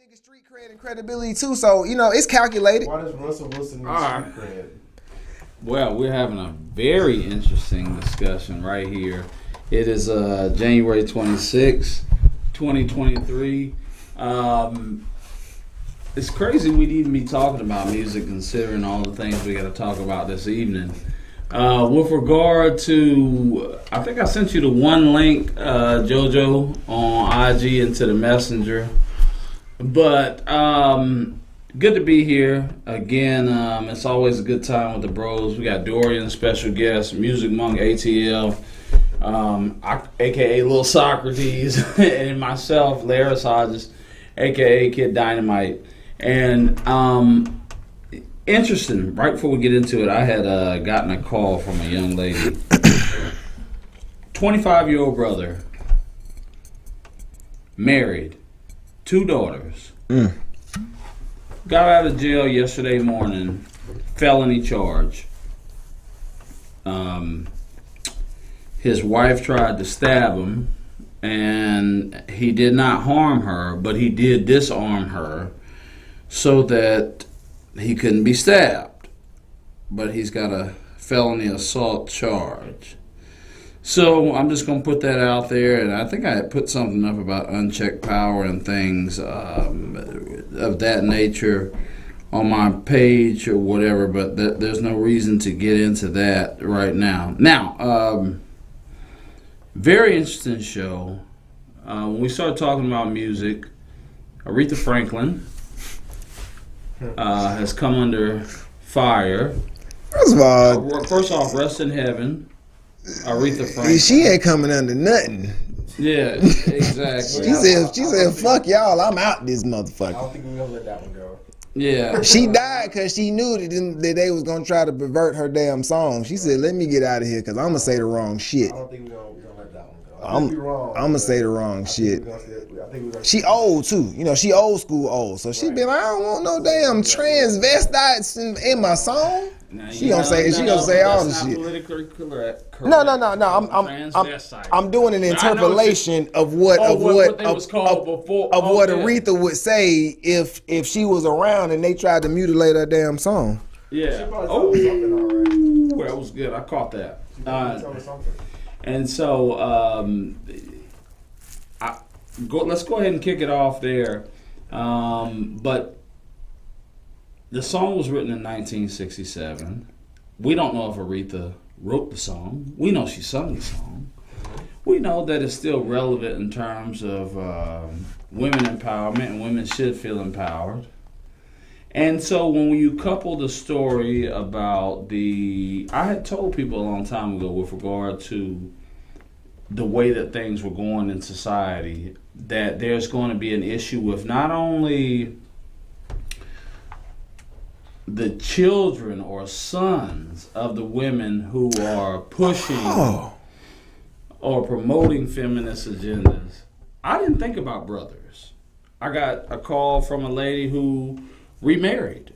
Nigga street cred and credibility too, so it's calculated. Why does Russell Wilson need street cred? Well, we're having a very interesting discussion right here. It is January 26, 2023. It's crazy we'd even be talking about music considering all the things we got to talk about this evening. With regard to, I think I sent you the one link, JoJo, on IG into the messenger. But good to be here again. It's always a good time with the bros. We got Dorian, special guest, Music Monk ATL, aka Lil Socrates, and myself, Laris Hodges, aka Kid Dynamite. And interesting. Right before we get into it, I had gotten a call from a young lady, 25-year-old brother, married. 2 daughters. Got out of jail yesterday morning. Felony charge. His wife tried to stab him, and he did not harm her, but he did disarm her so that he couldn't be stabbed. But he's got a felony assault charge. So I'm just going to put that out there, and I think I had put something up about unchecked power and things of that nature on my page or whatever, but there's no reason to get into that right now. Now, very interesting show. When we started talking about music, Aretha Franklin has come under fire. First off, rest in heaven. Aretha Franklin. She ain't coming under nothing. Yeah, exactly. She said, fuck y'all, I'm out this motherfucker. I don't think we're gonna let that one go. Yeah. She died because she knew that they was going to try to pervert her damn song. She said, let me get out of here because I'm going to say the wrong shit. I don't think we're gonna let that one go. I'm going to say the wrong shit. She old too. She old school old. So she be like, I don't want no damn transvestites in my song. She gonna say all the shit. Politically correct. No. I'm doing an interpolation of what Aretha would say if she was around and they tried to mutilate her damn song. Yeah. Oh, that was good. I caught that. And so let's go ahead and kick it off there. But the song was written in 1967. We don't know if Aretha wrote the song. We know she sung the song. We know that it's still relevant in terms of women empowerment, and women should feel empowered. And so when you couple the story about I had told people a long time ago with regard to the way that things were going in society, that there's going to be an issue with not only the children or sons of the women who are pushing or promoting feminist agendas. I didn't think about brothers. I got a call from a lady who remarried,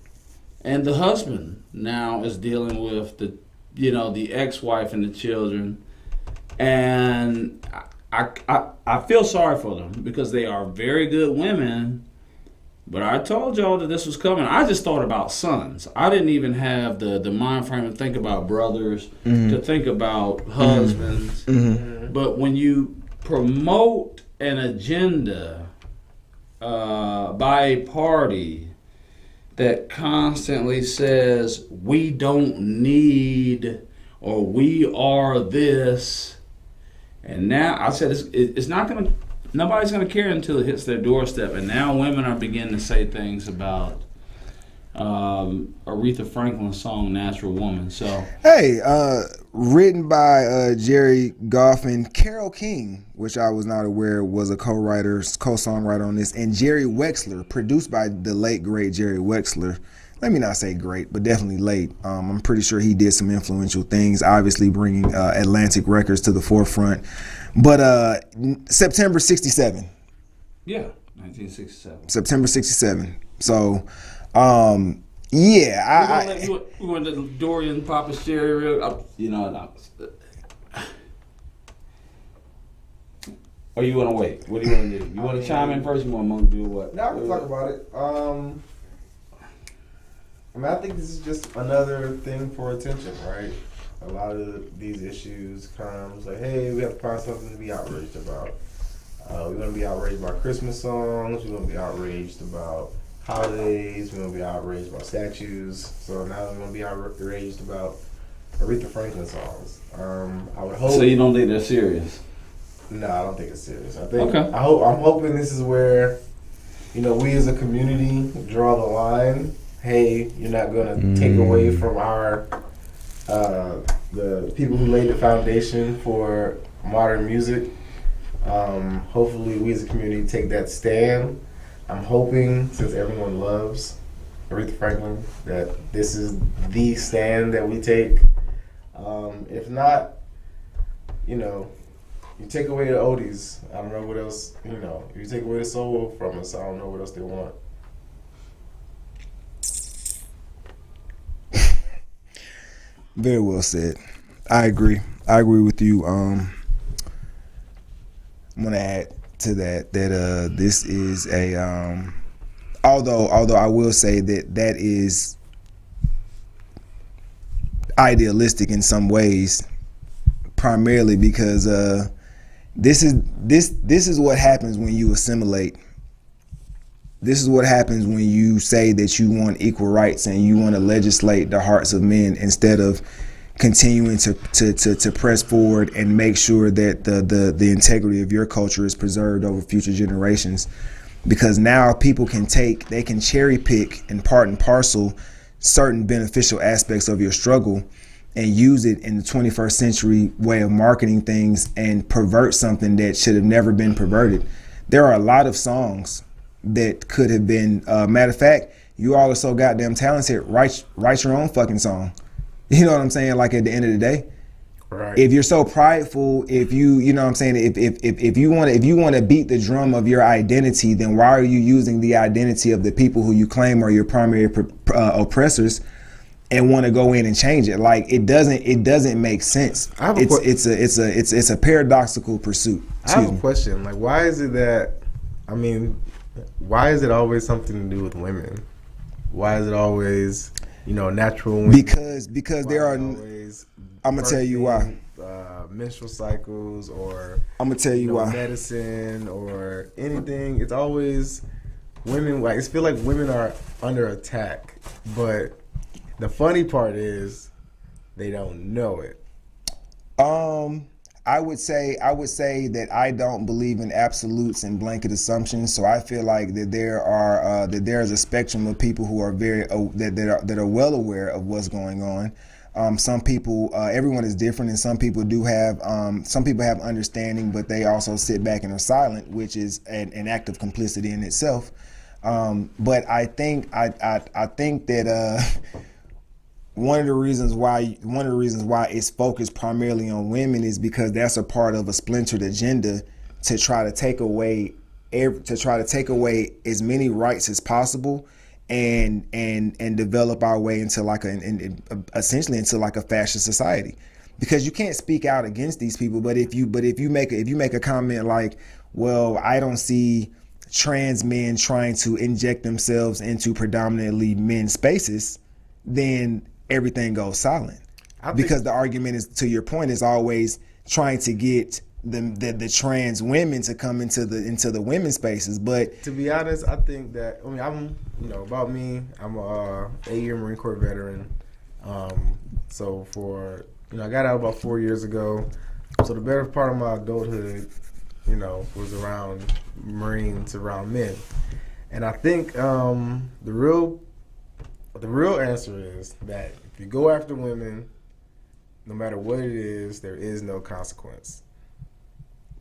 and the husband now is dealing with the ex-wife and the children, and I feel sorry for them because they are very good women. But I told y'all that this was coming. I just thought about sons. I didn't even have the mind frame to think about brothers, to think about husbands. Mm-hmm. But when you promote an agenda by a party that constantly says, we don't need, or we are this, and now I said it's not going to, nobody's going to care until it hits their doorstep. And now women are beginning to say things about Aretha Franklin's song Natural Woman. So hey, written by Jerry Goff and Carole King, which I was not aware was a co-songwriter on this, and Jerry Wexler, produced by the late great Jerry Wexler. Let me not say great, but definitely late. I'm pretty sure he did some influential things, obviously bringing Atlantic Records to the forefront. But September 67. Yeah, 1967. September 67. So, yeah. We went to Dorian Papa's Cherry real. Or you want to wait? What do you want to do? You want to chime in first? You want to do what? Now we can talk about it. I think this is just another thing for attention, right? A lot of these issues comes like, hey, we have to find something to be outraged about. We're going to be outraged about Christmas songs. We're going to be outraged about holidays. We're going to be outraged about statues. So now we're going to be outraged about Aretha Franklin songs. I would hope. So you don't think they're serious? No, I don't think it's serious. I think. Okay. I'm hoping this is where, we as a community draw the line. Hey, you're not going to take away from our the people who laid the foundation for modern music. Hopefully, we as a community take that stand. I'm hoping, since everyone loves Aretha Franklin, that this is the stand that we take. If not, you take away the oldies. I don't know what else, if you take away the soul from us, I don't know what else they want. Very well said. I agree. I agree with you. I'm gonna add to that this is a although I will say that is idealistic in some ways, primarily because this is what happens when you assimilate. This is what happens when you say that you want equal rights and you want to legislate the hearts of men instead of continuing to press forward and make sure that the integrity of your culture is preserved over future generations. Because now people can cherry pick and part and parcel certain beneficial aspects of your struggle and use it in the 21st century way of marketing things and pervert something that should have never been perverted. There are a lot of songs that could have been, matter of fact, you all are so goddamn talented, write your own fucking song. You know what I'm saying? Like, at the end of the day, right. If you're so prideful, if you know what I'm saying, if you want to beat the drum of your identity, then why are you using the identity of the people who you claim are your primary oppressors and want to go in and change it? Like, it doesn't make sense. It's a paradoxical pursuit. I have a question. Like, why is it that, why is it always something to do with women? Why is it always, natural women? Because there are. Always I'm gonna tell you why. Menstrual cycles, or I'm gonna tell you why. Medicine or anything. It's always women. Like, it feels like women are under attack. But the funny part is they don't know it. I would say that I don't believe in absolutes and blanket assumptions. So I feel like that there is a spectrum of people who are that are well aware of what's going on. Some people, everyone is different, and some people have understanding, but they also sit back and are silent, which is an act of complicity in itself. But I think that. One of the reasons why it's focused primarily on women is because that's a part of a splintered agenda to try to take away as many rights as possible and develop our way into essentially into a fascist society. Because you can't speak out against these people, but if you make a comment like, well, I don't see trans men trying to inject themselves into predominantly men's spaces, then everything goes silent. Because the argument is, to your point, is always trying to get the trans women to come into the women's spaces. But to be honest, I think that I'm about me. I'm a 8-year Marine Corps veteran. So I got out about 4 years ago. So the better part of my adulthood, was around Marines, around men, and I think the real answer is that if you go after women, no matter what it is, there is no consequence.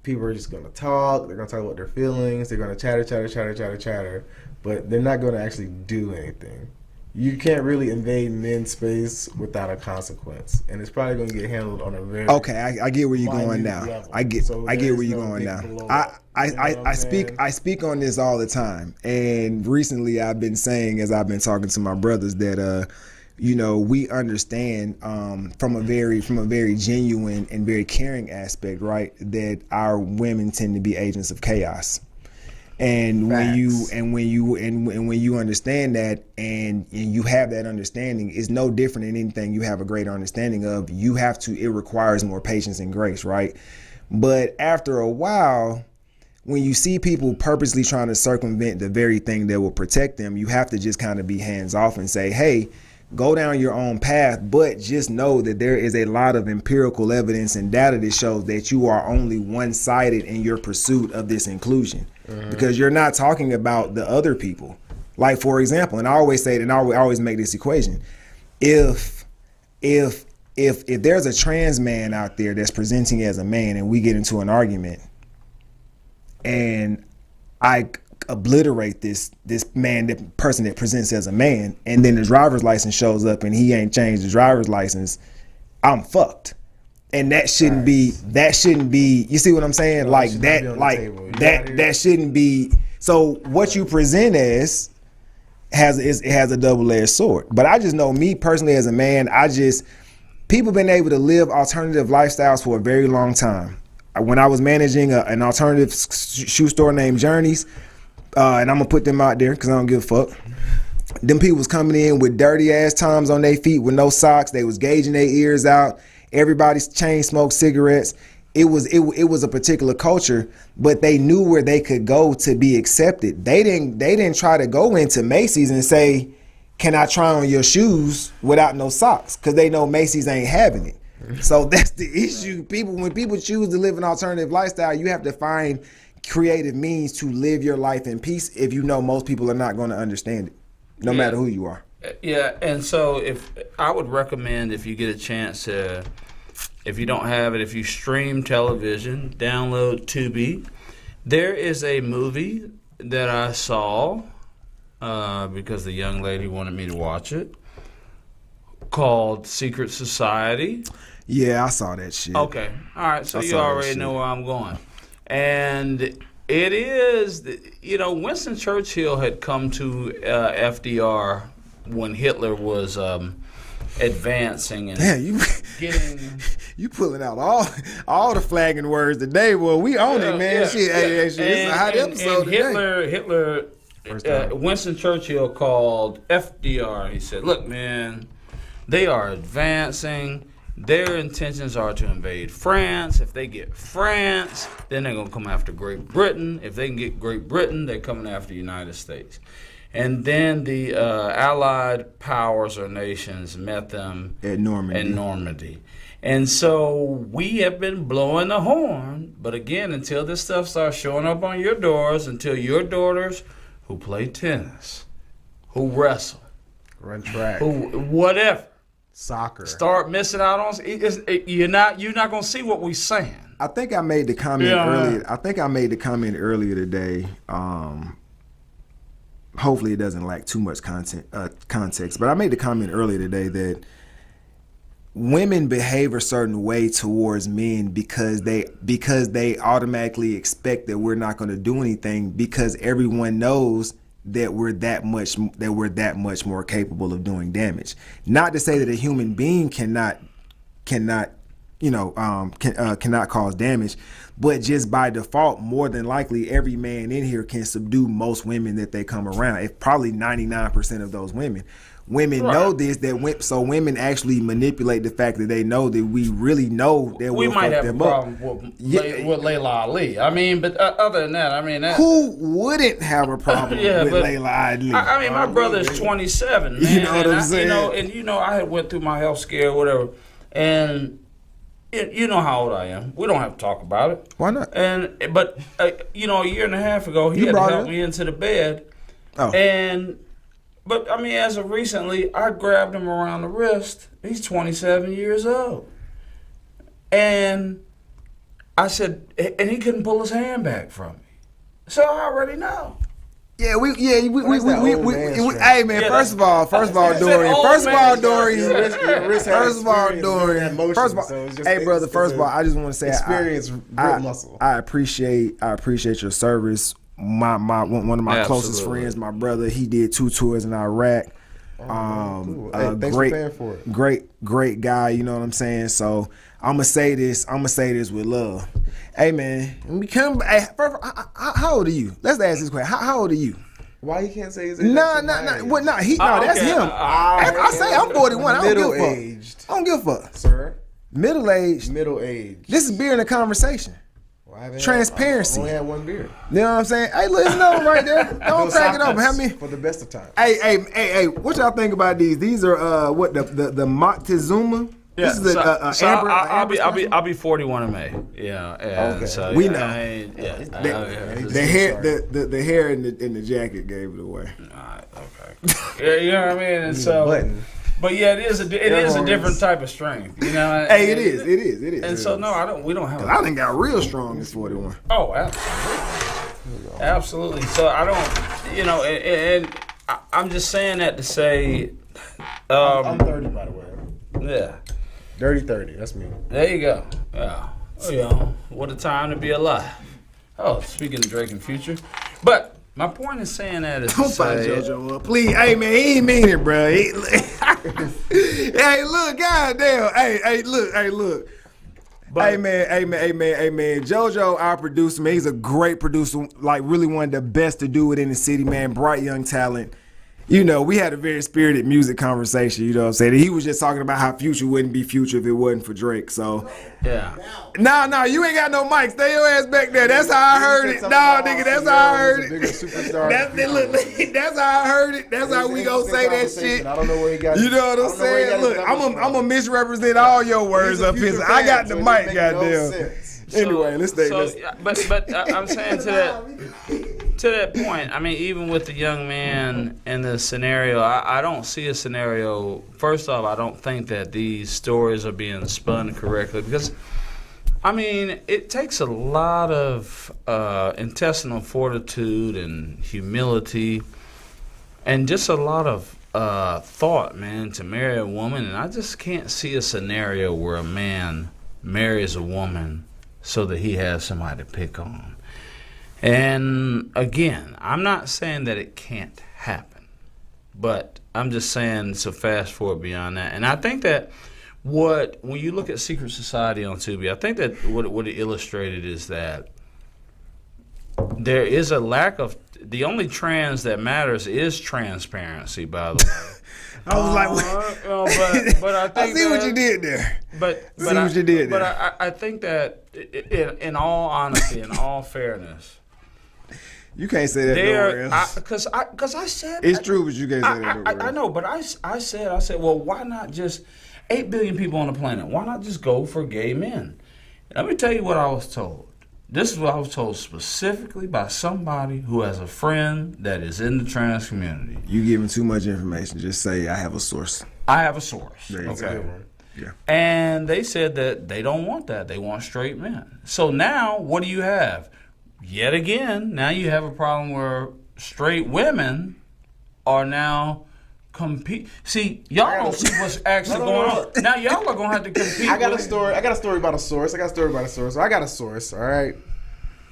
People are just going to talk. They're going to talk about their feelings. They're going to chatter, but they're not going to actually do anything. You can't really invade men's space without a consequence, and it's probably going to get handled on a very I get where you're going now. Level. I get where you're going now. I speak on this all the time, and recently I've been saying, as I've been talking to my brothers, that you know, we understand from a very genuine and very caring aspect, right, that our women tend to be agents of chaos. And when you understand that and you have that understanding, it's no different than anything you have a greater understanding of. It requires more patience and grace, right? But after a while, when you see people purposely trying to circumvent the very thing that will protect them, you have to just kind of be hands off and say, hey, go down your own path, but just know that there is a lot of empirical evidence and data that shows that you are only one-sided in your pursuit of this inclusion, because you're not talking about the other people. Like, for example, and I always say it, and I always make this equation: if there's a trans man out there that's presenting as a man, and we get into an argument, and I obliterate this man, that person that presents as a man, and then the driver's license shows up and he ain't changed the driver's license, I'm fucked. And that shouldn't be, you see what I'm saying? Like that shouldn't be. So what you present as has a double-edged sword. But I just know, me personally as a man, people been able to live alternative lifestyles for a very long time. When I was managing an alternative shoe store named Journeys, and I'm gonna put them out there because I don't give a fuck. Them people was coming in with dirty ass Toms on their feet with no socks. They was gauging their ears out. Everybody's chain smoked cigarettes. It was a particular culture, but they knew where they could go to be accepted. They didn't try to go into Macy's and say, "Can I try on your shoes without no socks?" Because they know Macy's ain't having it. So that's the issue. When people choose to live an alternative lifestyle, you have to find creative means to live your life in peace if you know most people are not going to understand it, no matter who you are. Yeah, and so if I would recommend, if you get a chance to, if you don't have it, if you stream television, download Tubi. There is a movie that I saw because the young lady wanted me to watch it, called Secret Society. Yeah, I saw that shit. Okay, all right, so you already know where I'm going. And it is, you know, Winston Churchill had come to FDR when Hitler was advancing and getting. You pulling out all the flagging words today. Well, we own it, man. Yeah, shit, it's a hot episode and Hitler, Winston Churchill called FDR. He said, "Look, man, they are advancing. Their intentions are to invade France. If they get France, then they're going to come after Great Britain. If they can get Great Britain, they're coming after the United States." And then the Allied powers or nations met them at Normandy. And so we have been blowing the horn. But again, until this stuff starts showing up on your doors, until your daughters who play tennis, who wrestle, run track, who whatever, soccer, start missing out on you're not gonna see what we're saying. I think I made the comment earlier. I think I made the comment earlier today. Hopefully it doesn't lack too much context, but I made the comment earlier today that women behave a certain way towards men because they automatically expect that we're not going to do anything, because everyone knows that we're that much more capable of doing damage. Not to say that a human being cannot cause damage, but just by default, more than likely, every man in here can subdue most women that they come around. If probably 99% of those women know this, so women actually manipulate the fact that they know that we really know that we we'll might fuck have them a problem up. with Layla Ali. I mean, but other than that, I mean, who wouldn't have a problem with Layla Ali? I mean, my brother is 27, man. You know what I'm saying? I had went through my health scare or whatever, and you know how old I am. We don't have to talk about it. Why not? But a year and a half ago, he had to help me into the bed. Oh. But I mean, as of recently, I grabbed him around the wrist. He's 27 years old. And I said, and he couldn't pull his hand back from me. So I already know. Yeah, we. Hey man, Yeah, first of all, Dorian. Hey brother, first of all, I just want to say, experience, grip muscle. I appreciate your service. One of my closest friends, my brother, he did 2 tours in Iraq. Cool. Hey, thanks for paying for it. Great guy. You know what I'm saying? So I'm gonna say this with love. Hey man, how old are you? Let's ask this question. How old are you? Why you can't say his age? No. That's him. I say I'm 41. I don't give a fuck. Middle-aged. I don't give a fuck. Sir? Middle-aged. Middle-aged. This is beer in the conversation. Transparency. I only had one beer. You know what I'm saying? Hey, look, it's another right there. Don't crack it open. How many? For the best of times. Hey, what y'all think about these? These are what the Montezuma? Yeah, this is so amber. I'll be 41 in May. Yeah, Okay. So we know. The hair in the jacket gave it away. Okay. Yeah, you know what I mean. And so, but yeah, it is a different type of strength. You know. Hey, it is. And so no, we don't have. I done got real strong as 41. Oh, absolutely. So I don't, and I'm just saying that to say. I'm 30, by the way. Yeah. Dirty 30, that's me. There you go. Yeah. Oh, yeah. What a time to be alive. Oh, speaking of Drake and Future. But my point is saying that is don't find JoJo up. Please. Hey, man, he ain't mean it, bro. Hey, look, goddamn. Hey, look. But, hey, man. JoJo, our producer, man, he's a great producer. Like, really one of the best to do it in the city, man. Bright young talent. You know, we had a very spirited music conversation, you know what I'm saying? He was just talking about how Future wouldn't be Future if it wasn't for Drake, so. Yeah. No, you ain't got no mic. Stay your ass back there. That's how I heard it. No, nigga, that's how I heard it. That's how I heard it. That's how we gonna say that shit. I don't know where he got it. You know what I'm saying? Look, I'm gonna misrepresent all your words up here. I got the mic, goddamn. Anyway, let's stay. But I'm saying to that point, I mean, even with the young man in the scenario, I don't see a scenario. First off, I don't think that these stories are being spun correctly because, I mean, it takes a lot of intestinal fortitude and humility and just a lot of thought, man, to marry a woman. And I just can't see a scenario where a man marries a woman so that he has somebody to pick on. And again, I'm not saying that it can't happen, but I'm just saying so fast forward beyond that. And I think that when you look at Secret Society on Tubi, I think that what it illustrated is that there is a lack of, the only trans that matters is transparency, by the way. I was like, but I think I see what you did there. But I think that in all honesty, in all fairness, you can't say that nowhere else. Because I said it's true, but you can't say that nowhere else. I know, but I said, well, why not just 8 billion people on the planet? Why not just go for gay men? Let me tell you what I was told. This is what I was told specifically by somebody who has a friend that is in the trans community. You giving too much information. Just say, I have a source. I have a source. Okay. Yeah. And they said that they don't want that. They want straight men. So now, what do you have? Yet again, now you have a problem where straight women are now compete. See, y'all don't see what's actually going on. Now y'all are gonna have to compete. I got a story about a source. So I got a source. All right.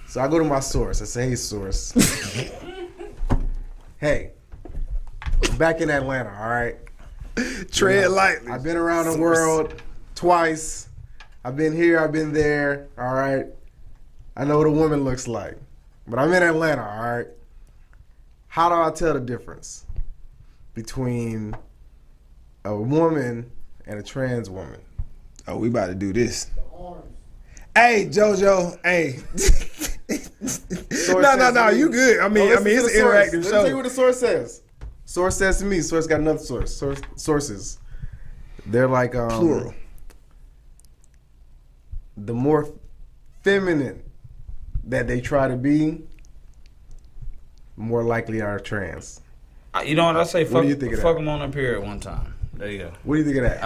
So I go to my source. I say, hey, source. Hey, I'm back in Atlanta. All right. Tread lightly. I've been around the world twice. I've been here. I've been there. All right. I know what a woman looks like, but I'm in Atlanta. All right. How do I tell the difference between a woman and a trans woman? Oh, we about to do this. Hey, JoJo. Hey. No. You good. I mean, it's an interactive show. Let me tell you what the source says. Source says to me. Source got another source. Sources. They're like plural. The more feminine that they try to be, more likely are trans. You know what I say? What do you think of that? Fuck them on a period one time. There you go. What do you think of that?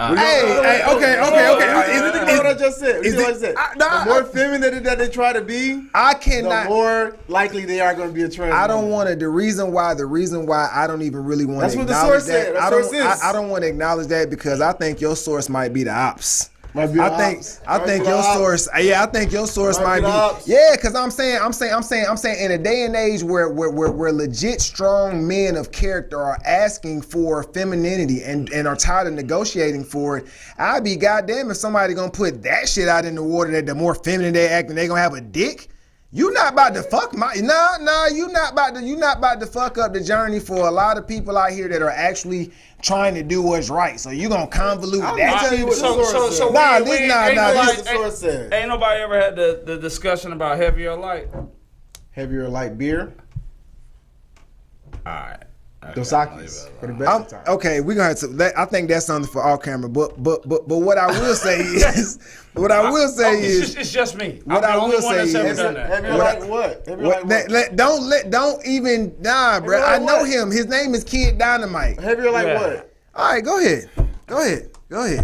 Okay. What I just said. The more feminine that they try to be, the more likely they are going to be a trans. I don't want to. The reason why I don't even really want to acknowledge that. That's what the source said. I don't want to acknowledge that because I think your source might be the ops. Might be I think your source. Yeah, I think your source might be. Yeah, because I'm saying, in a day and age where legit strong men of character are asking for femininity and are tired of negotiating for it, I'd be goddamn if somebody gonna put that shit out in the water that the more feminine they act and they gonna have a dick. You not about to fuck my you not about to fuck up the journey for a lot of people out here that are actually trying to do what's right. So you gonna convolute that. Ain't nobody ever had the discussion about heavier or light? Heavier or light beer? Alright. Dos Equis for the best of time. Okay, we're gonna have to. I think that's something for off camera. But what I will say is, it's just me. What I will say is, heavier like what? Don't even bro. I know him. His name is Kid Dynamite. Heavier like what? All right, go ahead.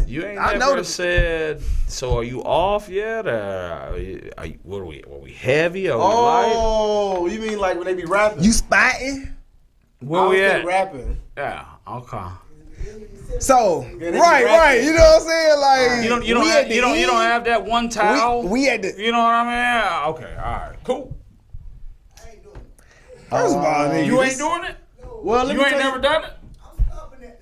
You ain't never said. So are you off yet? Were we heavy or light? Oh, you mean like when they be rapping? You spitting? Where we at? Rapping. Yeah. Okay. So right. You know what I'm saying? Like you don't have that one towel. We had to. You know what I mean? Okay. All right. Cool. I ain't doing it. First of all, you ain't doing it. Well, you ain't never done it. I'm stopping at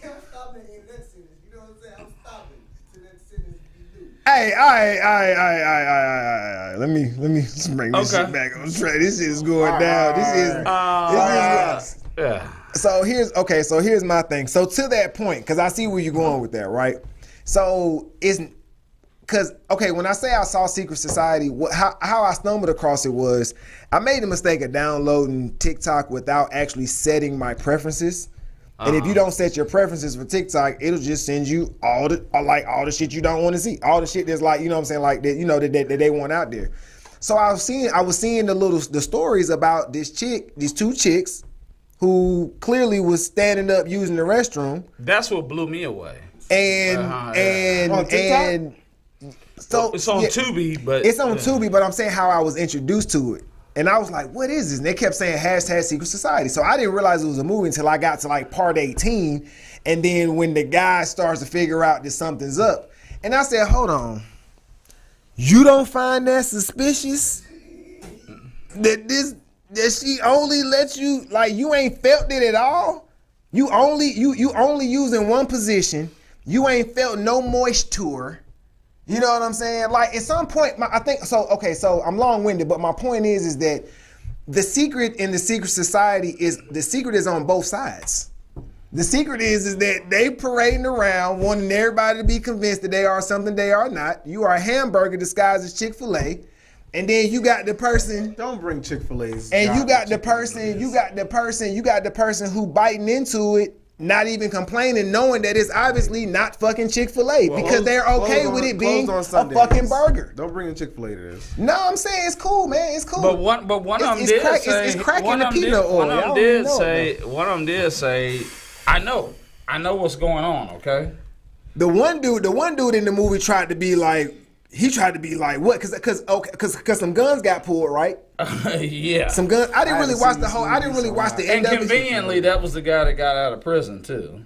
I'm stopping in that sentence. You know what I'm saying? I'm stopping to that sentence be new. Hey, all right. Let me bring this shit back on track. This shit is going down. This is yeah. So here's my thing. So to that point, because I see where you're going with that, right? So when I say I saw Secret Society, how I stumbled across it was I made the mistake of downloading TikTok without actually setting my preferences. And if you don't set your preferences for TikTok, it'll just send you all the shit you don't want to see, all the shit that's like, you know what I'm saying, like that, you know, that they want out there. So I was seeing the stories about these two chicks who clearly was standing up using the restroom. That's what blew me away. And so it's on Tubi, but it's on Tubi. But I'm saying how I was introduced to it. And I was like, what is this? And they kept saying # Secret Society. So I didn't realize it was a movie until I got to like part 18. And then when the guy starts to figure out that something's up. And I said, hold on. You don't find that suspicious? That she only lets you, like, you ain't felt it at all? You only using one position. You ain't felt no moisture. You know what I'm saying? Like at some point, I think so. Okay, so I'm long-winded, but my point is that the secret in the Secret Society is on both sides. The secret is that they parading around wanting everybody to be convinced that they are something they are not. You are a hamburger disguised as Chick-fil-A, and then you got the person. Don't bring Chick-fil-A's. And you got the person who biting into it. Not even complaining, knowing that it's obviously not fucking Chick-fil-A because they're okay with it being a fucking burger. Don't bring a Chick-fil-A to this. No, I'm saying it's cool, man. It's cool. But one of them did say it's cracking the peanut oil. One of them did say, I know what's going on. Okay. The one dude in the movie tried to be like what? Because some guns got pulled, right? Yeah. Some guns. I didn't really watch the end of it. And conveniently, that was the guy that got out of prison too.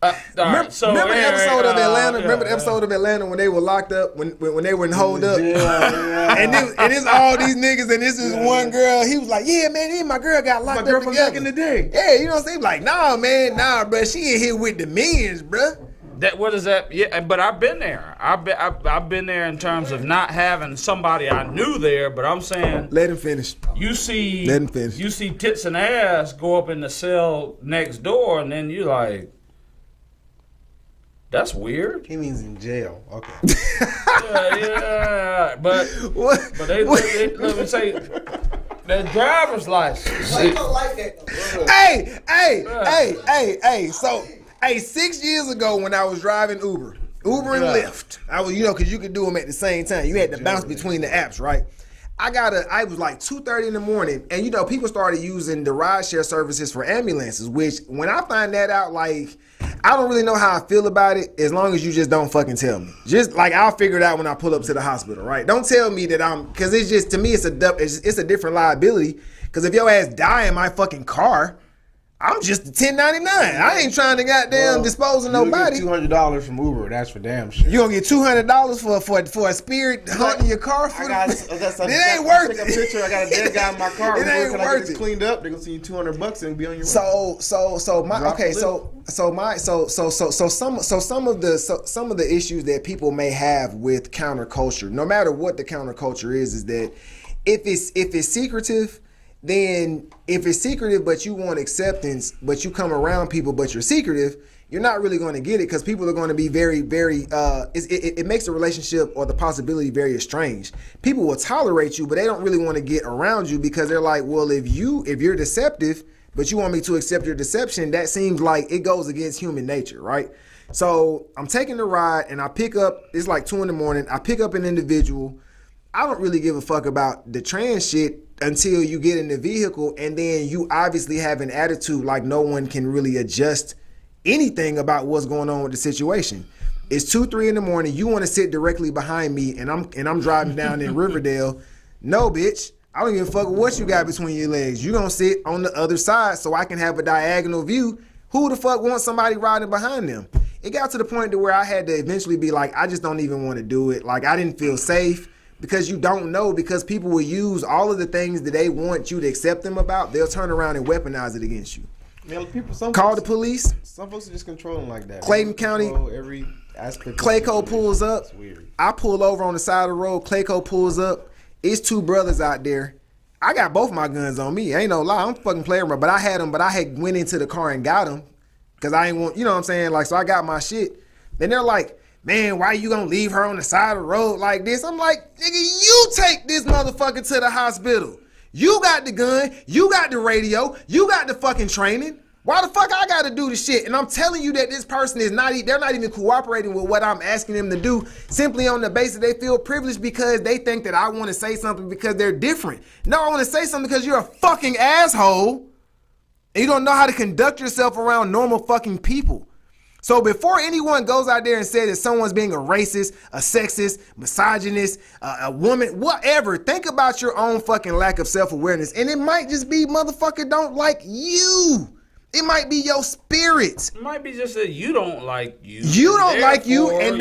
Remember the episode of Atlanta? Remember the episode of Atlanta when they were locked up, when they were holed up? Yeah. And it's all these niggas, and this is one girl. He was like, "Yeah, man, my girl got locked up My girl from together back in the day." Yeah, you know what I'm saying? Like, nah, bro, she in here with the millions, bro. What is that? Yeah, but I've been there. I've been there in terms of not having somebody I knew there. But I'm saying, let him finish. You see, let him finish. You see tits and ass go up in the cell next door, and then you like, that's weird. He means in jail. Okay. yeah, but they let me say. The driver's license. Why you don't like that though? Hey. So. Hey, 6 years ago when I was driving Uber and Lyft, I was, because you could do them at the same time. You had to bounce between the apps, right? I was like 2:30 in the morning, and people started using the rideshare services for ambulances, which when I find that out, like, I don't really know how I feel about it as long as you just don't fucking tell me. Just like I'll figure it out when I pull up to the hospital, right? Don't tell me that because it's just, to me, it's a different liability. Because if your ass die in my fucking car, I'm just a 1099. I ain't trying to goddamn dispose of nobody. You get $200 from Uber. That's for damn sure. You gonna get $200 for a spirit haunting your car? It ain't worth it. Take a picture. I got a dead guy in my car. It ain't worth it. Cleaned up. They gonna send you $200 and be on your way. Some of the issues that people may have with counterculture, no matter what the counterculture is that if it's secretive. Then if it's secretive but you want acceptance, but you come around people but you're secretive, you're not really going to get it because people are going to be very, very, it makes the relationship or the possibility very estranged. People will tolerate you, but they don't really want to get around you because they're like, well, if you're deceptive, but you want me to accept your deception, that seems like it goes against human nature, right? So I'm taking the ride and I pick up, it's like 2 a.m, I pick up an individual. I don't really give a fuck about the trans shit until you get in the vehicle and then you obviously have an attitude like no one can really adjust anything about what's going on with the situation. It's 2-3 a.m. You want to sit directly behind me and I'm driving down in Riverdale. No, bitch. I don't give a fuck what you got between your legs. You gonna sit on the other side so I can have a diagonal view. Who the fuck wants somebody riding behind them? It got to the point to where I had to eventually be like, I just don't even want to do it. Like I didn't feel safe. Because you don't know, because people will use all of the things that they want you to accept them about, they'll turn around and weaponize it against you. Man, Call the police. Some folks are just controlling like that. Clayton County, every aspect. Clayco pulls up. I pull over on the side of the road. Clayco pulls up. It's 2 brothers out there. I got both my guns on me. Ain't no lie. I'm fucking playing around. But I had went into the car and got them. Because I ain't want, you know what I'm saying? Like, so I got my shit. Then they're like, man, why you gonna leave her on the side of the road like this? I'm like, nigga, you take this motherfucker to the hospital. You got the gun, you got the radio, you got the fucking training. Why the fuck I gotta do the shit? And I'm telling you that this person they're not even cooperating with what I'm asking them to do simply on the basis they feel privileged because they think that I wanna say something because they're different. No, I wanna say something because you're a fucking asshole and you don't know how to conduct yourself around normal fucking people. So before anyone goes out there and says that someone's being a racist, a sexist, misogynist, a woman, whatever, think about your own fucking lack of self-awareness. And it might just be motherfucker don't like you. It might be your spirit. It might be just that you don't like you. You don't like you and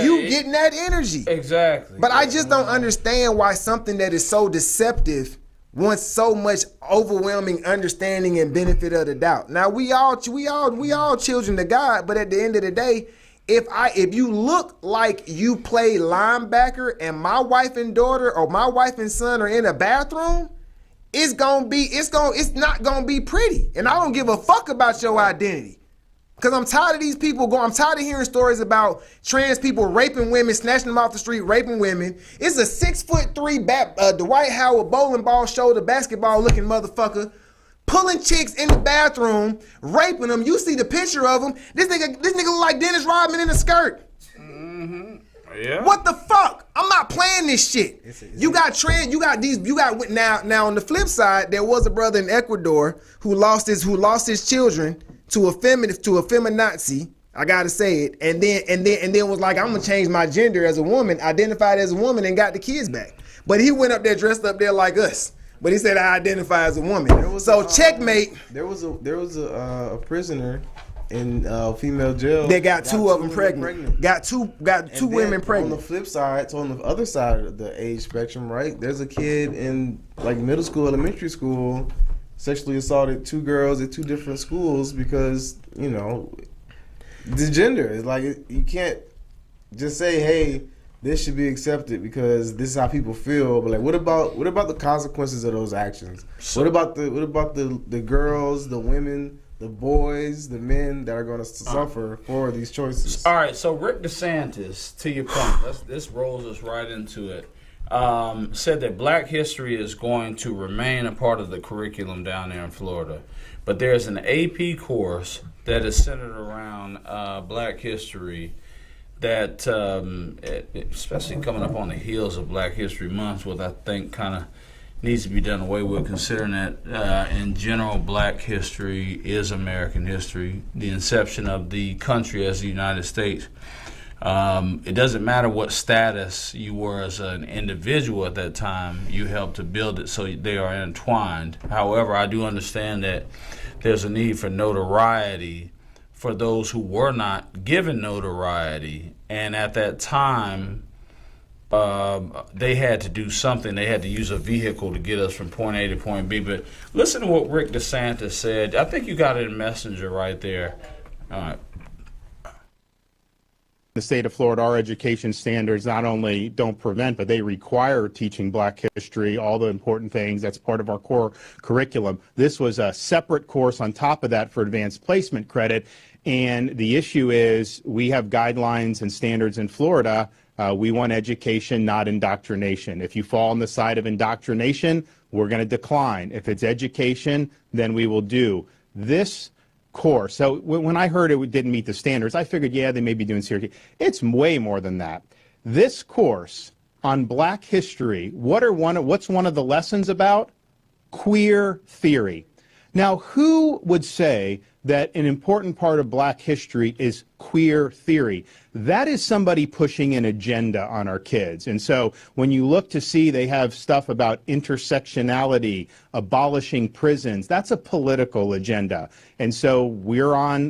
you getting that energy. Exactly. But I just don't understand why something that is so deceptive wants so much overwhelming understanding and benefit of the doubt. Now we all children of God, but at the end of the day, if you look like you play linebacker and my wife and daughter or my wife and son are in a bathroom, it's not gonna be pretty. And I don't give a fuck about your identity. Because I'm tired of these people I'm tired of hearing stories about trans people raping women, snatching them off the street, raping women. It's a 6'3" Dwight Howard bowling ball shoulder basketball looking motherfucker pulling chicks in the bathroom, raping them. You see the picture of him. This nigga look like Dennis Rodman in a skirt. Mm-hmm. Yeah. What the fuck? I'm not playing this shit. Now on the flip side, there was a brother in Ecuador who lost his children to a feminazi. I gotta say it, and then was like, I'm gonna change my gender as a woman, identified as a woman, and got the kids back. But he went up there dressed up there like us. But he said I identify as a woman. So checkmate. There was a prisoner in female jail. They got two of them pregnant. Got two women pregnant. On the flip side, so on the other side of the age spectrum, right? There's a kid in like middle school, elementary school, sexually assaulted 2 girls at 2 different schools because, you know, the gender is like, you can't just say, hey, this should be accepted because this is how people feel. But like, what about the consequences of those actions? What about the girls, the women, the boys, the men that are going to suffer for these choices? All right, so Rick DeSantis, to your point, this rolls us right into it. Said that Black history is going to remain a part of the curriculum down there in Florida. But there's an AP course that is centered around Black history that, especially coming up on the heels of Black History Month, what I think kind of needs to be done away with, considering that in general Black history is American history, the inception of the country as the United States. It doesn't matter what status you were as an individual at that time, you helped to build it so they are entwined. However, I do understand that there's a need for notoriety for those who were not given notoriety. And at that time, they had to do something. They had to use a vehicle to get us from point A to point B. But listen to what Rick DeSantis said. I think you got it in Messenger right there. All right. The state of Florida, our education standards not only don't prevent, but they require teaching Black history, all the important things. That's part of our core curriculum. This was a separate course on top of that for advanced placement credit. And the issue is we have guidelines and standards in Florida. We want education, not indoctrination. If you fall on the side of indoctrination, we're going to decline. If it's education, then we will do this course. So when I heard it didn't meet the standards, I figured, yeah, they may be doing serious. It's way more than that. This course on Black history, what's one of the lessons about? Queer theory. Now, who would say that an important part of Black history is queer theory? That is somebody pushing an agenda on our kids. And so when you look to see they have stuff about intersectionality, abolishing prisons, that's a political agenda. And so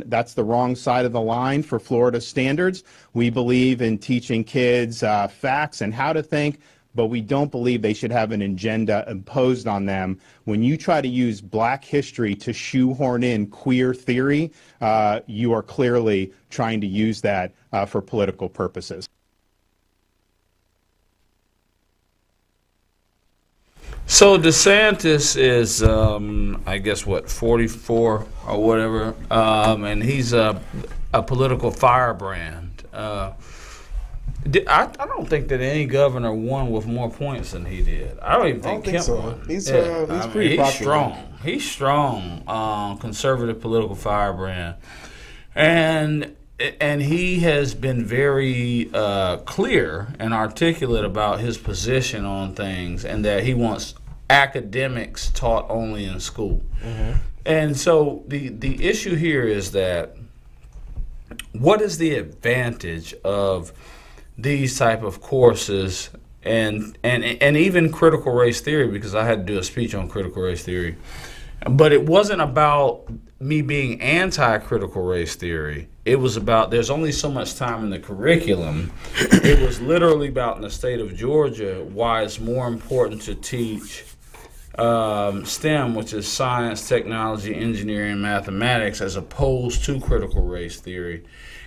that's the wrong side of the line for Florida standards. We believe in teaching kids facts and how to think, but we don't believe they should have an agenda imposed on them. When you try to use Black history to shoehorn in queer theory, you are clearly trying to use that for political purposes. So DeSantis is, I guess, 44 or whatever, and he's a political firebrand. I don't think that any governor won with more points than he did. I don't even think Kemp won. He's pretty popular. He's strong, conservative political firebrand, and he has been very clear and articulate about his position on things, and that he wants academics taught only in school. Mm-hmm. And so the issue here is that what is the advantage of these type of courses and even critical race theory, because I had to do a speech on critical race theory. But it wasn't about me being anti-critical race theory. It was about there's only so much time in the curriculum. It was literally about in the state of Georgia why it's more important to teach STEM, which is science, technology, engineering, and mathematics, as opposed to critical race theory.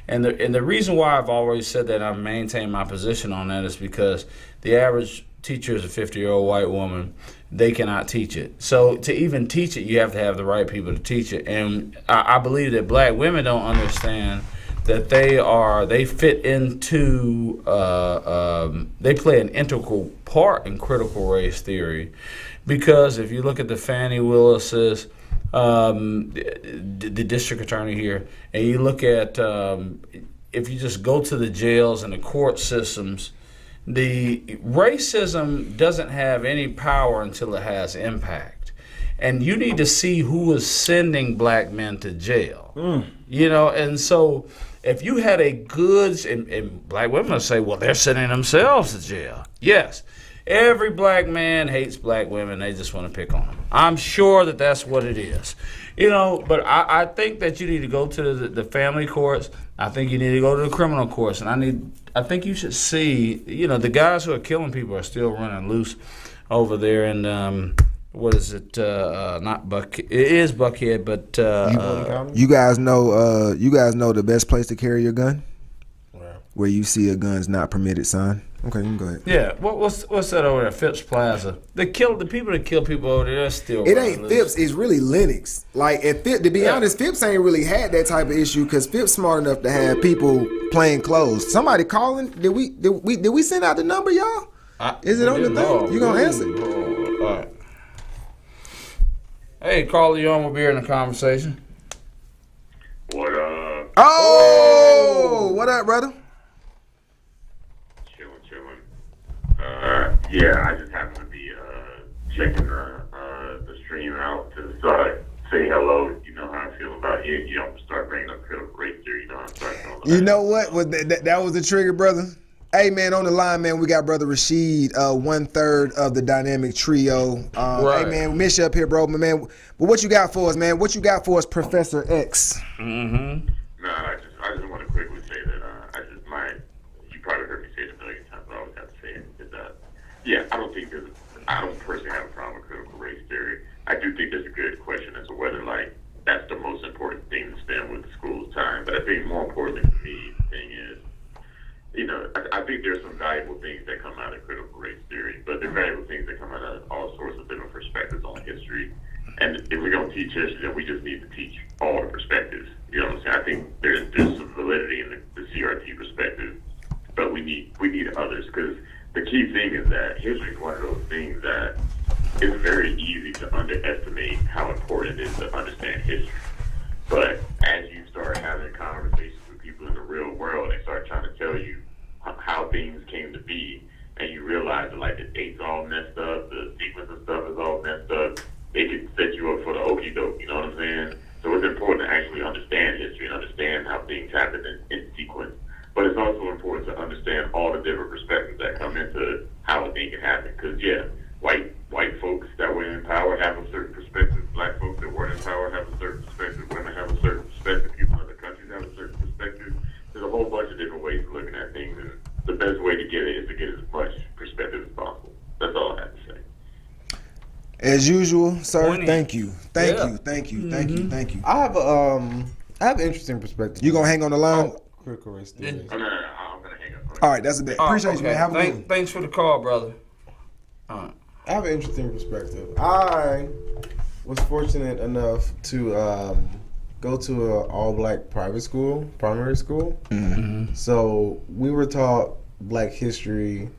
And the reason why I've always said that I've maintained my position on that is because the average teacher is a 50-year-old white woman. They cannot teach it. So to even teach it, you have to have the right people to teach it. And I believe that Black women don't understand that they fit into, they play an integral part in critical race theory. Because if you look at the Fannie Willis's, the district attorney here, and you look at if you just go to the jails and the court systems, the racism doesn't have any power until it has impact. And you need to see who is sending Black men to jail. And so if you had a good, and Black women will say, well, they're sending themselves to jail. Yes. Every Black man hates Black women. They just want to pick on them. I'm sure that that's what it is. But I think that you need to go to the family courts. I think you need to go to the criminal courts. And I think you should see, the guys who are killing people are still running loose over there. And what is it? Not Buckhead. It is Buckhead, but you guys know the best place to carry your gun? Where you see a gun's not permitted sign. Okay, you can go ahead. Yeah, what's that over there? Phipps Plaza. The people that kill people over there, they're still. It ain't Phipps. It's really Lennox. Like, to be honest, Phipps ain't really had that type of issue because Phipps smart enough to have people plain clothes. Somebody calling? Did we send out the number, y'all? Is it on the thing? You gonna answer? All right. Hey, Carl, you on? We'll be here in the conversation. What up? Oh, what up, brother? Yeah, I just happen to be checking the stream out to say hello. You know how I feel about it. You don't start bringing up critical race theory. You know how I start feeling You know what? That was the trigger, brother. Hey, man, on the line, man, we got Brother Rashid, 1/3 of the Dynamic Trio. Right. Hey, man, we miss you up here, bro. But, man, what you got for us, man? What you got for us, Professor X? Mm-hmm. No, I just want to quickly say that you probably heard me say it a million times, but I always have to say it. Is that, yeah, I don't personally have a problem with critical race theory. I do think there's a good question as to whether, like, that's the most important thing to spend with the school's time. But I think more importantly for me, the thing is, I think there's some valuable things that come out of critical race theory, but there are valuable things that come out of all sorts of different perspectives on history. And if we're going to teach history, then we just need to teach all the perspectives. You know what I'm saying? I think there's some validity in the CRT perspective, but we need others, because the key thing is that history is one of those things that it's very easy to underestimate how important it is to understand history. But as you start having conversations with people in the real world, they start trying to tell you how things came to be, and you realize that, like, the dates all messed up, the sequence of stuff is all messed up. They could set you up for the okie doke, you know what I'm saying? So it's important to actually understand history and understand how things happen in sequence. But it's also important to understand all the different perspectives that come into how a thing can happen. Because, yeah, white folks that were in power have a certain perspective. Black folks that weren't in power have a certain perspective. Women have a certain perspective. People in other countries have a certain perspective. There's a whole bunch of different ways of looking at things, and the best way to get it is to get as much perspective as possible. That's all I have to say. As usual, sir, Pointy. thank you. Thank Yeah. you. I have an interesting perspective. You gonna hang on the line? Critical race theory. Oh, no, I'm going to hang up. All right, that's a bit. Appreciate you, man. Have a good one. Thanks for the call, brother. All right. I have an interesting perspective. I was fortunate enough to go to an all-black private school, primary school. Mm-hmm. So we were taught Black history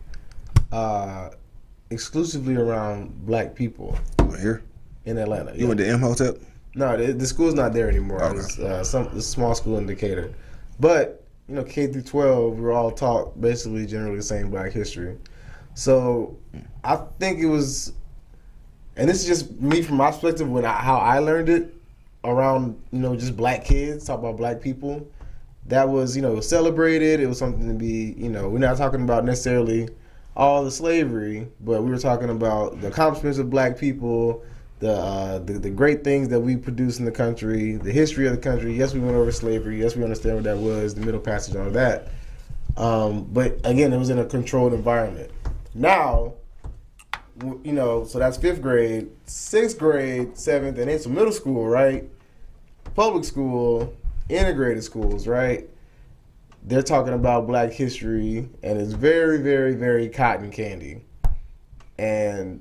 exclusively around Black people Here, in Atlanta. you went to Imhotep. No, the school's not there anymore. Okay. It's a small school in Decatur. But, K through 12, we were all taught basically generally the same Black history. So I think it was, and this is just me from my perspective, how I learned it around, just Black kids, talk about Black people. That was, it was celebrated. It was something to be, we're not talking about necessarily all the slavery, but we were talking about the accomplishments of Black people, the great things that we produce in the country, the history of the country. Yes, we went over slavery. Yes, we understand what that was, the Middle Passage, all of that. But again, it was in a controlled environment. Now, so that's 5th grade, 6th grade, 7th, and it's middle school, right? Public school, integrated schools, right? They're talking about Black history, and it's very, very, very cotton candy. And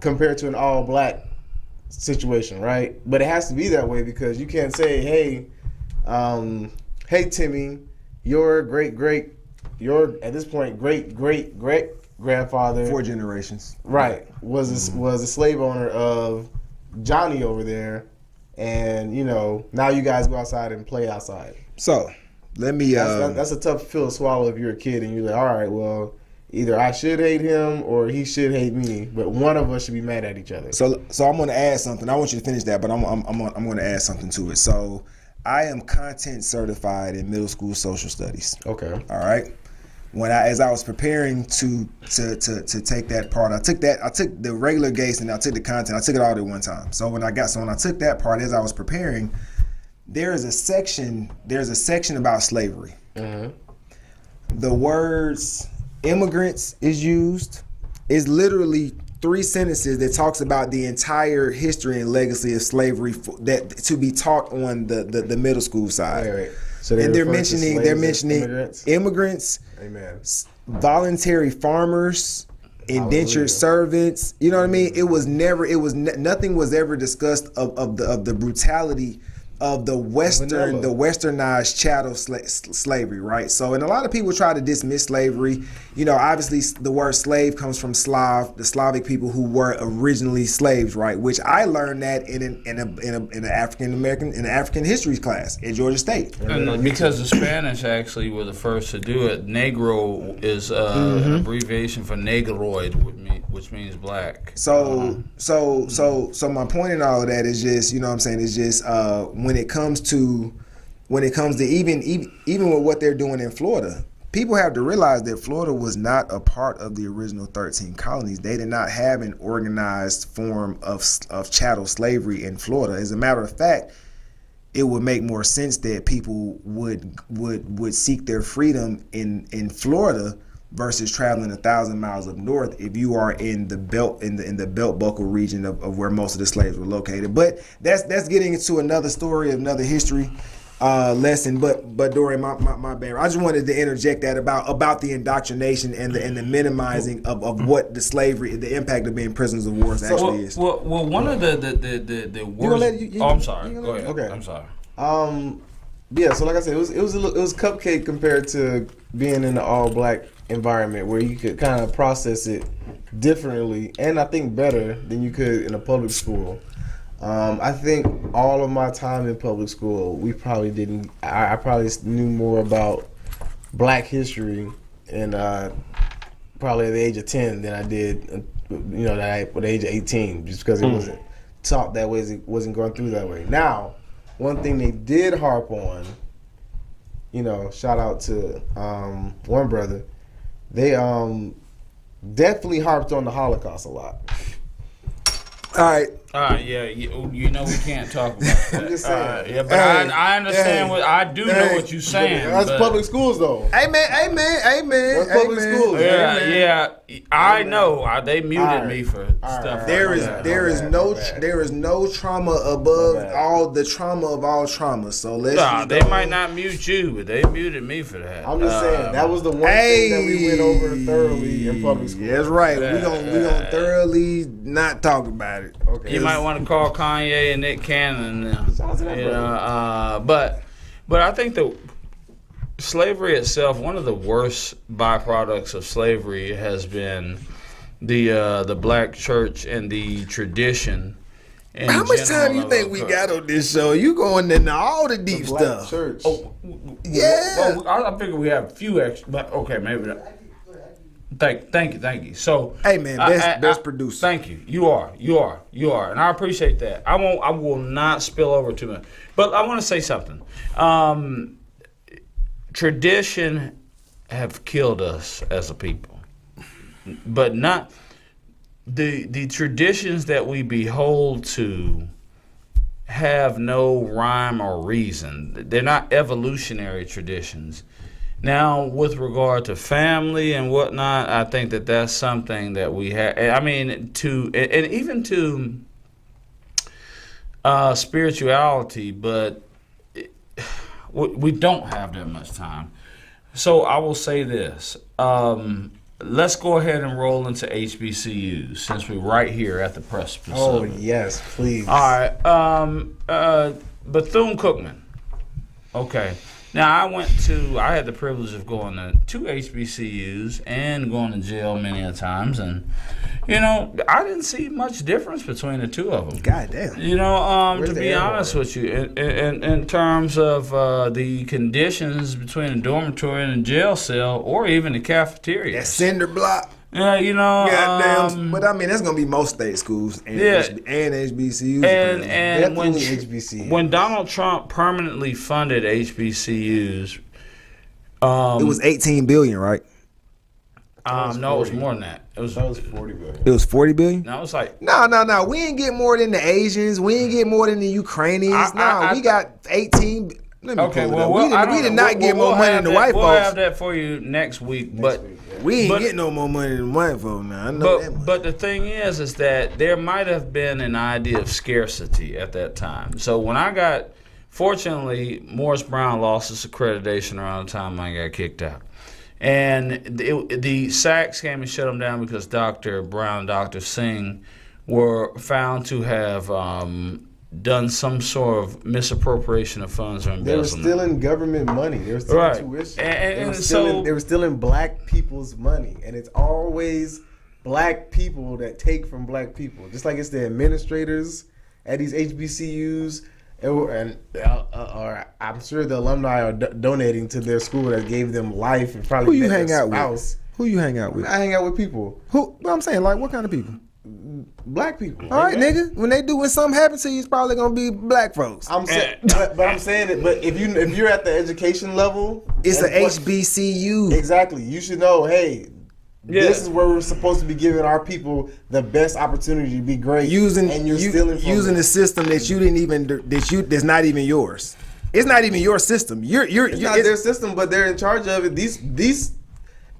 compared to an all-Black situation, right? But it has to be that way, because you can't say, hey, Timmy, your at this point, great-great-great-grandfather, 4 generations. right, was a slave owner of Johnny over there, and, now you guys go outside and play outside. So, let me... That's a tough pill to swallow if you're a kid, and you're like, all right, well, either I should hate him or he should hate me, but one of us should be mad at each other. So I'm going to add something. I want you to finish that, but I'm going to add something to it. So I am content certified in middle school social studies. Okay. All right. As I was preparing to take that part, I took the regular GACE and I took the content. I took it all at one time. So when I took that part, as I was preparing, there's a section about slavery. Mm-hmm. The words immigrants is used. Is literally 3 sentences that talks about the entire history and legacy of slavery that to be taught on the middle school side. Right. So they're mentioning immigrants, amen, voluntary farmers, indentured servants. You know what I mean? Nothing was ever discussed of the brutality of the westernized chattel slavery, right? So, and a lot of people try to dismiss slavery. Obviously the word slave comes from the Slavic people who were originally slaves, right? Which I learned that in an African history class at Georgia State. And because the Spanish actually were the first to do it, Negro is an abbreviation for negroid, which means black. So my point in all of that is just, is just when it comes to when it comes to even with what they're doing in Florida, people have to realize that Florida was not a part of the original 13 colonies. They did not have an organized form of chattel slavery in Florida. As a matter of fact, it would make more sense that people would seek their freedom in Florida versus traveling 1,000 miles up north if you are in the belt in the belt buckle region of where most of the slaves were located. But that's getting into another story, another history lesson. But Dorian, my bad. I just wanted to interject that about the indoctrination and the minimizing of what the slavery, the impact of being prisoners of war actually is. Well, one of the worst. I'm sorry. Go ahead. Okay. I'm sorry. Yeah. So like I said, it was cupcake compared to being in the all black environment where you could kind of process it differently and I think better than you could in a public school. I think all of my time in public school, we probably didn't. I probably knew more about Black history and probably at the age of 10 than I did, at the age of 18, just because it wasn't taught that way. It wasn't going through that way. Now, one thing they did harp on, shout out to one brother, they definitely harped on the Holocaust a lot. All right. Yeah, you know we can't talk about that. I'm just saying. Yeah, but I understand I do know what you're saying. That's public schools, though. Amen. That's public schools. Yeah. I know. They muted me for stuff. There like is no trauma above all the trauma of all trauma. So let's. They might not mute you, but they muted me for that. I'm just saying that was the one thing that we went over thoroughly in public school. That's right. We're gonna thoroughly not talk about it. Okay. You might want to call Kanye and Nick Cannon. But I think that slavery itself, one of the worst byproducts of slavery has been the black church and the tradition. How much time you think we got on this show? You going into all the deep stuff. Church. Oh, yeah. Well, I figure we have a few extra, but okay, maybe not. Thank you. So, hey man, best producer. Thank you. You are, and I appreciate that. I will not spill over too much, but I want to say something. Tradition have killed us as a people, but not the traditions that we behold to have no rhyme or reason. They're not evolutionary traditions. Now, with regard to family and whatnot, I think that that's something that we have. I mean, and even to spirituality, but we don't have that much time. So I will say this. Let's go ahead and roll into HBCUs since we're right here at the precipice. Oh, yes, please. All right. Bethune-Cookman. Okay. Now, I had the privilege of going to 2 HBCUs and going to jail many a times. And, I didn't see much difference between the two of them. God damn. To be honest with you, in terms of the conditions between the dormitory and the jail cell or even the cafeteria. That cinder block. Yeah, goddamn. But I mean, that's gonna be most state schools and HBCUs. And when HBCUs. When Donald Trump permanently funded HBCUs, it was $18 billion, right? No, it was more than that. That was $40 billion. It was $40 billion. No, it was like no. We ain't get more than the Asians. We ain't get more than the Ukrainians. We got 18. Let me pull it up. We did not get more money than the white folks. We'll have that for you next week. We ain't getting no more money than white folks now. I know that much. But the thing is that there might have been an idea of scarcity at that time. So when fortunately, Morris Brown lost his accreditation around the time I got kicked out. And the SACs came and shut them down because Dr. Brown and Dr. Singh were found to have done some sort of misappropriation of funds or embezzlement. They were stealing government money. They were stealing tuition. They were stealing black people's money. And it's always black people that take from black people. Just like it's the administrators at these HBCUs. Or I'm sure the alumni are donating to their school that gave them life and probably Who you hang out with? I hang out with people. Who? Well, I'm saying, like, what kind of people? black people. All right, nigga. When something happens to you, it's probably gonna be black folks. I'm saying, but I'm saying it. But if you're at the education level, It's a HBCU. Exactly. You should know. Hey, this is where we're supposed to be giving our people the best opportunity to be great. And you're stealing from using it. a system that you didn't even that's not even yours. It's not even your system. It's not their system, but they're in charge of it. These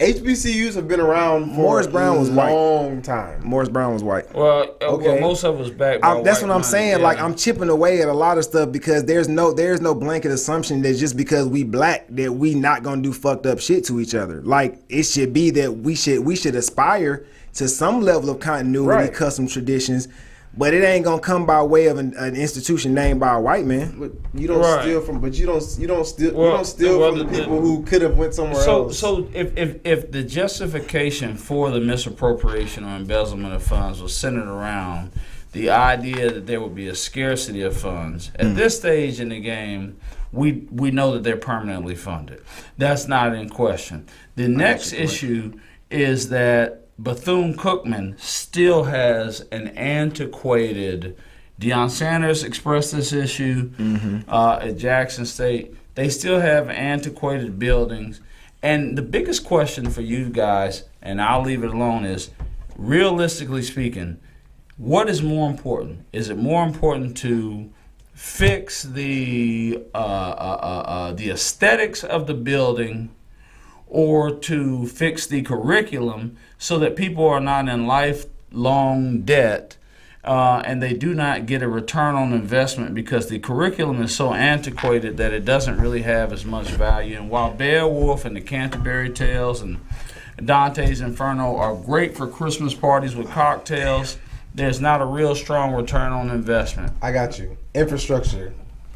HBCUs have been around for Morris Brown was a white. long time. Morris Brown was white. Well, Okay. most of us back. by That's white what I'm money, saying. yeah. Like I'm chipping away at a lot of stuff because there's no blanket assumption that just because we black that we not gonna do fucked up shit to each other. Like it should be that we should aspire to some level of continuity, Right. custom traditions, but it ain't gonna come by way of an institution named by a white man. But you don't Right. steal from. But you don't steal Well, from the people who could have went somewhere else. So if the justification for the misappropriation or embezzlement of funds was centered around the idea that there would be a scarcity of funds at this stage in the game, we know that they're permanently funded. That's not in question. The next issue is that Bethune-Cookman still has an antiquated. Deion Sanders expressed this issue at Jackson State. They still have antiquated buildings. And the biggest question for you guys, and I'll leave it alone, is realistically speaking, what is more important? Is it more important to fix the aesthetics of the building, or to fix the curriculum so that people are not in lifelong debt and they do not get a return on investment because the curriculum is so antiquated that it doesn't really have as much value? And while Beowulf and the Canterbury Tales and Dante's Inferno are great for Christmas parties with cocktails, there's not a real strong return on investment. I got you. Infrastructure.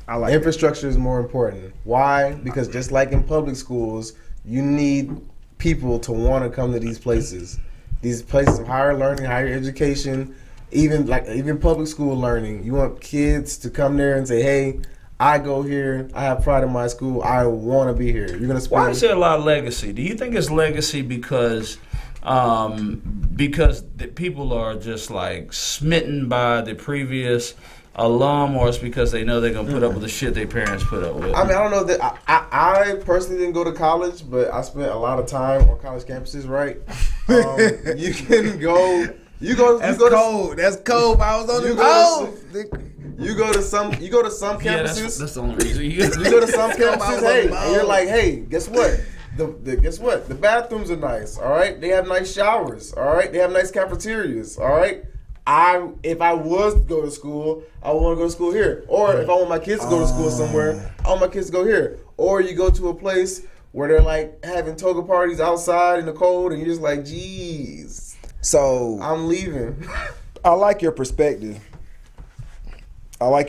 I like Infrastructure is more important. Why? Because just like in public schools, you need people to want to come to these places. These places of higher learning, higher education, even public school learning. You want kids to come there and say, "Hey, I go here. I have pride in my school. I want to be here." You're gonna spend. Why is there a lot of legacy? Do you think it's legacy because the people are just like smitten by the previous alum, or it's because they know they're gonna put up with the shit their parents put up with? I mean, I don't know that. I personally didn't go to college, but I spent a lot of time on college campuses. Right? You can go. That's cold. That's cold. I was on the cold. You go to some campuses. Yeah, that's the only reason. You go to some campuses, hey, and you're like, hey, guess what? Guess what? The bathrooms are nice. All right, they have nice showers. All right, they have nice cafeterias. All right. If I was to go to school, I want to go to school here. Or if I want my kids to go to school somewhere, I want my kids to go here. Or you go to a place where they're like having toga parties outside in the cold, and you're just like, geez. So I'm leaving. I like your perspective. I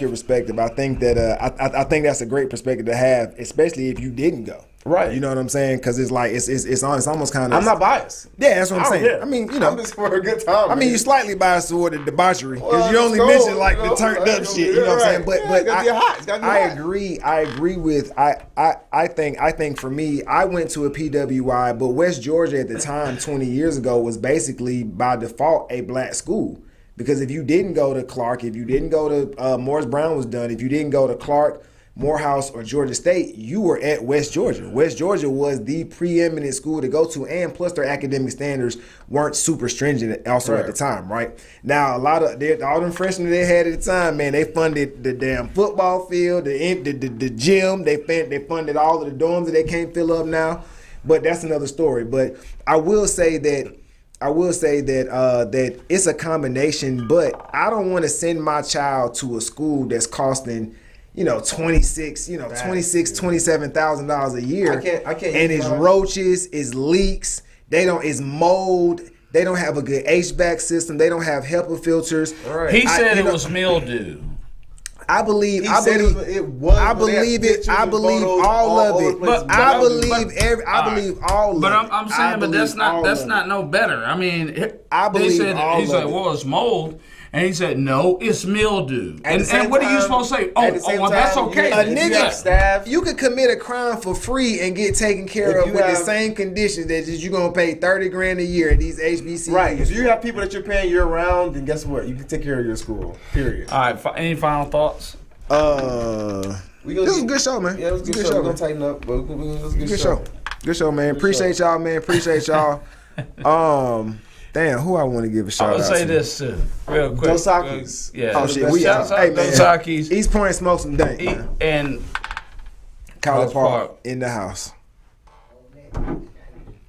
think that I think that's a great perspective to have, especially if you didn't go. Right. You know what I'm saying? Because it's like it's almost kind of. I'm not biased. Yeah, that's what I'm saying. care. I mean, I'm just for a good time. I mean, you're slightly biased toward the debauchery because Well, you only it's mentioned cold, like you the know, turned right, up shit. You know what I'm saying? But it's gotta get hot. It's gotta get I hot. agree. I agree with. I think for me, I went to a PWI, but West Georgia at the time, 20 years ago, was basically by default a black school. Because if you didn't go to Clark, if you didn't go to Morris Brown was done, if you didn't go to Clark, Morehouse, or Georgia State, you were at West Georgia. West Georgia was the preeminent school to go to, and plus their academic standards weren't super stringent also at the time, right? Now, all them freshmen they had at the time, man, they funded the damn football field, the gym, they funded all of the dorms that they can't fill up now, but that's another story. But I will say that that it's a combination, but I don't want to send my child to a school that's costing, $27,000 a year. I can't. And it's roaches, it's leaks. It's mold. They don't have a good HVAC system. They don't have HEPA filters. Right. He said it was mildew. I believe He I said believe it was. I but they had believe it. pictures I and believe photos all of over it. the place. But I believe all But of it. I'm saying, but that's not no better. I mean, I believe they said all he's of like, it. well, it's mold, And he said, no, it's mildew. At the same And what are you time- supposed to say? at the same Well, that's time, okay. you- A if you nigga, have staff- you could commit a crime for free and get taken care If of you with the have- same conditions that just you gonna pay $30,000 a year at these HBCUs. Right. If you have people that you're paying year round, then guess what? You can take care of your school. Period. All right, any final thoughts? We gonna This was a get- good show, man. Yeah, it was a good show. We're gonna tighten up, but it was a good Good show. show. Good show, man. Appreciate y'all, man. Appreciate y'all. Damn, who I want to give a I shout would out say to? this too, real quick. Dos Equis. Yeah. Oh shit, we Shouts out. out Hey man, Dos Equis. East Point smoke some dank, man. And College College Park Park. in the house.